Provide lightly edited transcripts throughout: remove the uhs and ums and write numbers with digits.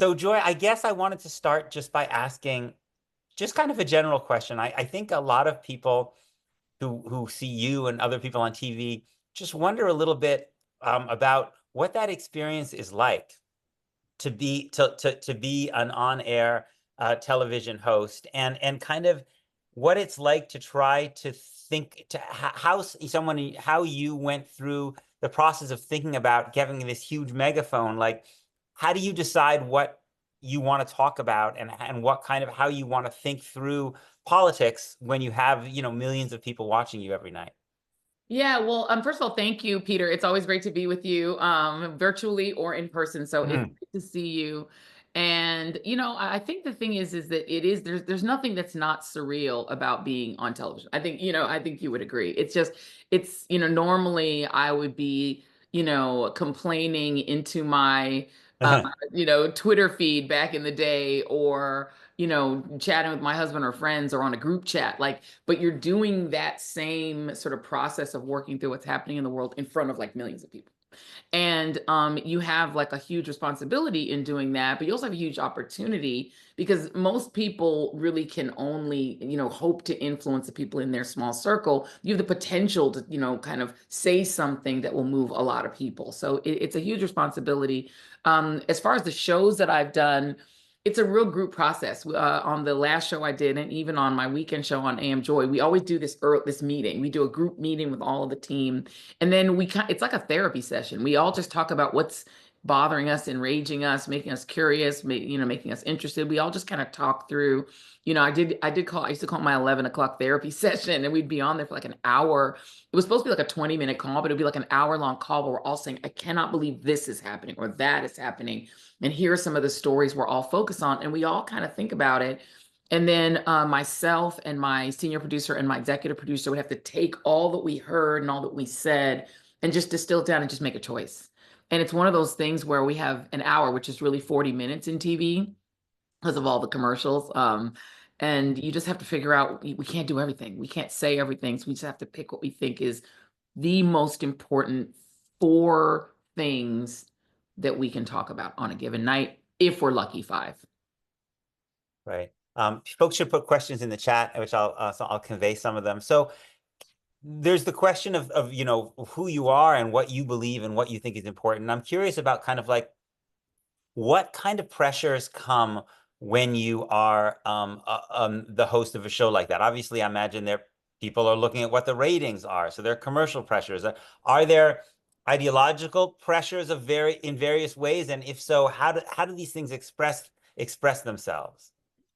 So, Joy, I guess I wanted to start just by asking just kind of a general question. I think a lot of people who see you and other people on TV just wonder a little bit about what that experience is like to be an on-air television host and kind of what it's like to try to think to how someone how you went through the process of thinking about getting this huge megaphone. Like, how do you decide what you want to talk about and what kind of how you want to think through politics when you have, millions of people watching you every night? Yeah, well, first of all, thank you, Peter. It's always great to be with you, virtually or in person. So it's Mm. great to see you. And I think the thing is that there's nothing that's not surreal about being on television. I think you would agree. It's normally I would be, complaining into my uh, Twitter feed back in the day, or chatting with my husband or friends or on a group chat. But you're doing that same sort of process of working through what's happening in the world in front of like millions of people. And you have like a huge responsibility in doing that, but you also have a huge opportunity because most people really can only, hope to influence the people in their small circle. You have the potential to, kind of say something that will move a lot of people. So it's a huge responsibility. As far as the shows that I've done, it's a real group process. On the last show I did, and even on my weekend show on AM Joy, we always do this meeting. We do a group meeting with all of the team, and then it's like a therapy session. We all just talk about what's bothering us, enraging us, making us curious, making us interested. We all just kind of talk through. I used to call it my 11 o'clock therapy session, and we'd be on there for like an hour. It was supposed to be like a 20-minute call, but it'd be like an hour-long call where we're all saying, I cannot believe this is happening or that is happening. And here are some of the stories we're all focused on. And we all kind of think about it. And then myself and my senior producer and my executive producer would have to take all that we heard and all that we said and just distill it down and just make a choice. And it's one of those things where we have an hour, which is really 40 minutes in TV because of all the commercials. And you just have to figure out we can't do everything. We can't say everything. So we just have to pick what we think is the most important four things that we can talk about on a given night, if we're lucky, five. Right. Folks should put questions in the chat, which I'll convey some of them. So there's the question of who you are and what you believe and what you think is important. And I'm curious about kind of like what kind of pressures come when you are the host of a show like that. Obviously, I imagine there people are looking at what the ratings are, so there are commercial pressures. Are there ideological pressures in various ways? And if so, how do these things express themselves?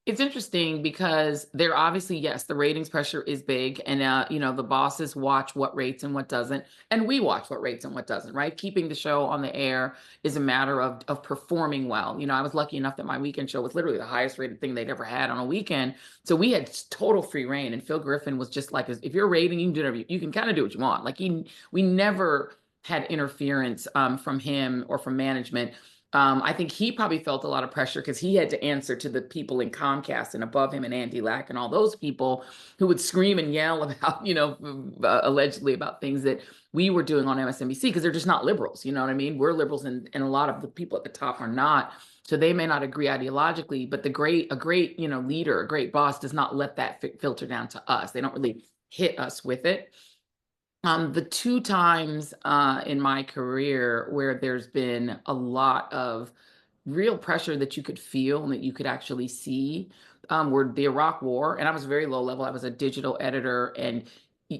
It's interesting because they're obviously, yes, the ratings pressure is big. And, the bosses watch what rates and what doesn't. And we watch what rates and what doesn't, right? Keeping the show on the air is a matter of performing well. I was lucky enough that my weekend show was literally the highest rated thing they'd ever had on a weekend. So we had total free reign. And Phil Griffin was just like, if you're rating, you can do whatever you can kind of do what you want. We never had interference from him or from management. I think he probably felt a lot of pressure because he had to answer to the people in Comcast and above him and Andy Lack and all those people who would scream and yell about, allegedly about things that we were doing on MSNBC because they're just not liberals. You know what I mean? We're liberals, and a lot of the people at the top are not. So they may not agree ideologically, but a great, leader, a great boss does not let that filter down to us. They don't really hit us with it. The two times in my career where there's been a lot of real pressure that you could feel and that you could actually see were the Iraq War, and I was very low level. I was a digital editor, and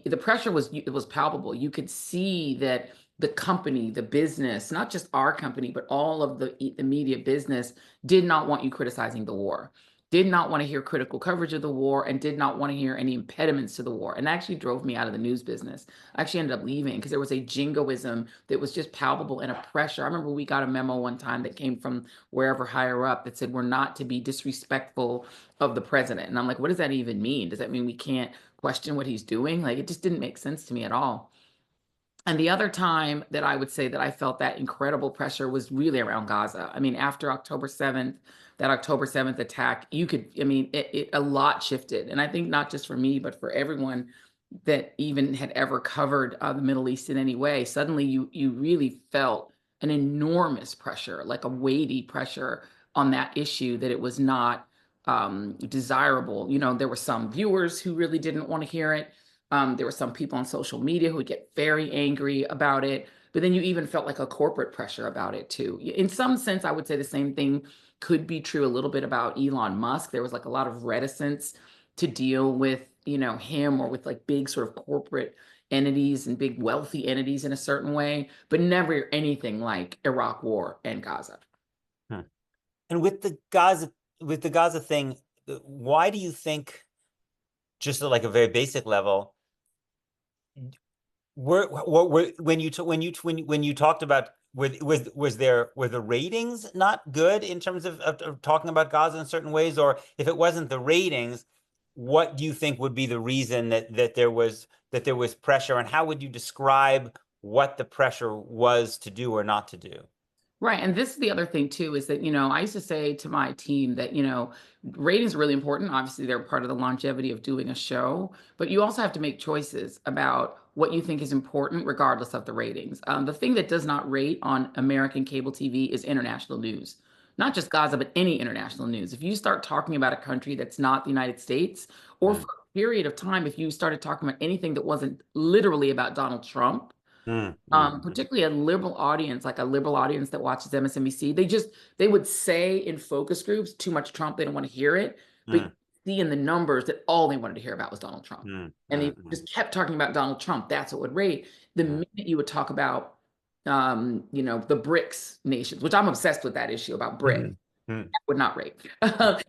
the pressure was palpable. You could see that the company, the business, not just our company, but all of the media business did not want you criticizing the war, did not want to hear critical coverage of the war, and did not want to hear any impediments to the war. And that actually drove me out of the news business. I actually ended up leaving because there was a jingoism that was just palpable and a pressure. I remember we got a memo one time that came from wherever higher up that said we're not to be disrespectful of the president. And I'm like, what does that even mean? Does that mean we can't question what he's doing? Like, it just didn't make sense to me at all. And the other time that I would say that I felt that incredible pressure was really around Gaza. I mean, after October 7th, that October 7th attack, a lot shifted. And I think not just for me, but for everyone that even had ever covered the Middle East in any way, suddenly you really felt an enormous pressure, like a weighty pressure on that issue that it was not desirable. You know, there were some viewers who really didn't want to hear it. There were some people on social media who would get very angry about it. But then you even felt like a corporate pressure about it too. In some sense, I would say the same thing could be true a little bit about Elon Musk. There was like a lot of reticence to deal with, you know, him or with like big sort of corporate entities and big wealthy entities in a certain way, but never anything like Iraq War and Gaza. Hmm. And with the Gaza thing, why do you think, just at like a very basic level, when you talked about, were the ratings not good in terms of talking about Gaza in certain ways? Or if it wasn't the ratings, what do you think would be the reason that there was pressure, and how would you describe what the pressure was to do or not to do? Right. And this is the other thing too, is that, you know, I used to say to my team that, you know, ratings are really important. Obviously, they're part of the longevity of doing a show, but you also have to make choices about what you think is important, regardless of the ratings. The thing that does not rate on American cable TV is international news, not just Gaza, but any international news. If you start talking about a country that's not the United States, or for Mm, a period of time, if you started talking about anything that wasn't literally about Donald Trump, mm, mm, mm, particularly a liberal audience, like a liberal audience that watches MSNBC, they would say in focus groups too much Trump, they don't want to hear it, but you mm, see in the numbers that all they wanted to hear about was Donald Trump, mm, and they mm, just kept talking about Donald Trump. That's what would rate. The mm, minute you would talk about, you know, the BRICS nations, which I'm obsessed with that issue about BRICS, mm, mm, would not rate.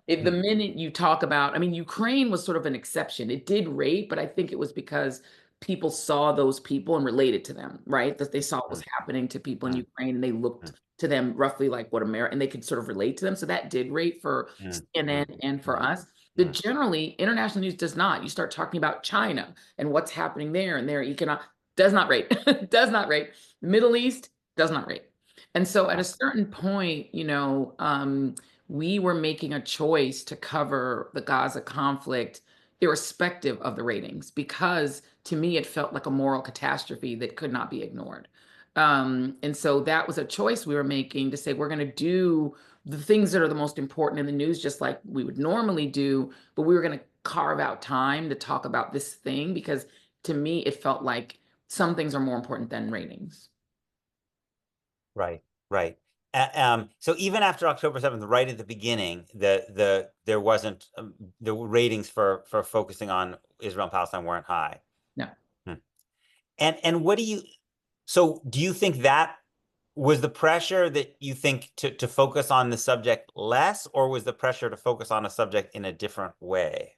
If the mm, minute you talk about, I mean, Ukraine was sort of an exception. It did rate, but I think it was because people saw those people and related to them, right? That they saw what was mm, happening to people in mm, Ukraine and they looked mm, to them roughly like what America, and they could sort of relate to them. So that did rate for mm, CNN mm, and for mm, us. But mm. generally, international news does not. You start talking about China and what's happening there and their economic, does not rate, does not rate. The Middle East does not rate. And so at a certain point, you know, we were making a choice to cover the Gaza conflict irrespective of the ratings, because to me it felt like a moral catastrophe that could not be ignored. And so that was a choice we were making to say we're going to do the things that are the most important in the news, just like we would normally do, but we were going to carve out time to talk about this thing because to me it felt like some things are more important than ratings. Right, right. So even after October 7th, right at the beginning, there wasn't, the ratings for focusing on Israel and Palestine weren't high. No. Hmm. And what do you, so do you think that was the pressure, that you think to focus on the subject less, or was the pressure to focus on a subject in a different way?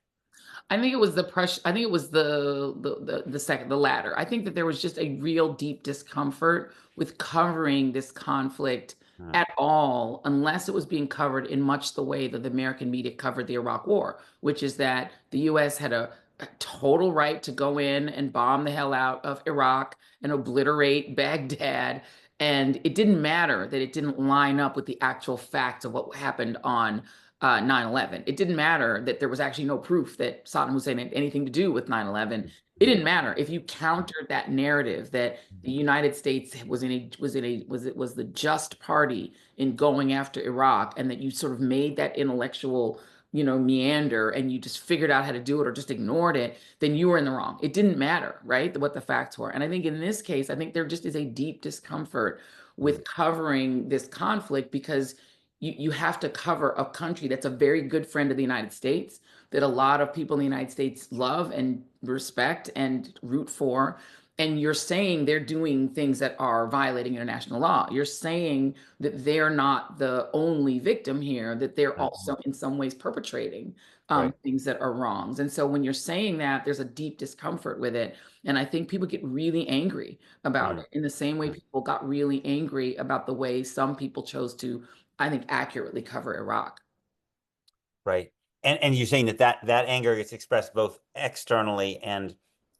I think it was the pressure. I think it was the second, the latter. I think that there was just a real deep discomfort with covering this conflict Hmm, at all, unless it was being covered in much the way that the American media covered the Iraq War, which is that the U.S. had a total right to go in and bomb the hell out of Iraq and obliterate Baghdad. And it didn't matter that it didn't line up with the actual facts of what happened on 9/11. It didn't matter that there was actually no proof that Saddam Hussein had anything to do with 9/11. It hmm, didn't matter if you countered that narrative that the United States was the just party in going after Iraq, and that you sort of made that intellectual, you know, meander and you just figured out how to do it or just ignored it, then you were in the wrong. It didn't matter, right? What the facts were. And I think in this case, I think there just is a deep discomfort hmm, with covering this conflict because you have to cover a country that's a very good friend of the United States, that a lot of people in the United States love and respect and root for. And you're saying they're doing things that are violating international law. You're saying that they're not the only victim here, that they're hmm. also in some ways perpetrating Right. things that are wrongs. And so when you're saying that, there's a deep discomfort with it. And I think people get really angry about Hmm, it in the same way hmm. people got really angry about the way some people chose to, I think, accurately cover Iraq. Right. And you're saying that anger gets expressed both externally and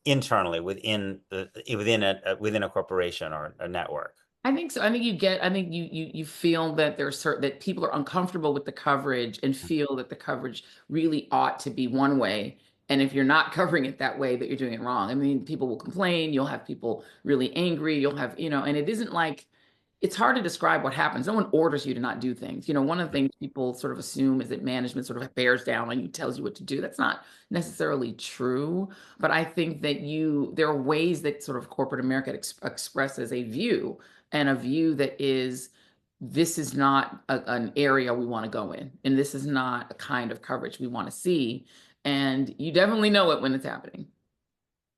internally within a corporation or a network. I think so. I think you feel that there's certain that people are uncomfortable with the coverage and feel that the coverage really ought to be one way. And if you're not covering it that way, that you're doing it wrong. I mean, people will complain, you'll have people really angry, you'll have, you know, and it isn't like it's hard to describe what happens. No one orders you to not do things. One of the things people sort of assume is that management sort of bears down on you, tells you what to do. That's not necessarily true. But I think that there are ways that sort of corporate America expresses a view, and a view that is, this is not an area we want to go in, and this is not a kind of coverage we want to see. And you definitely know it when it's happening.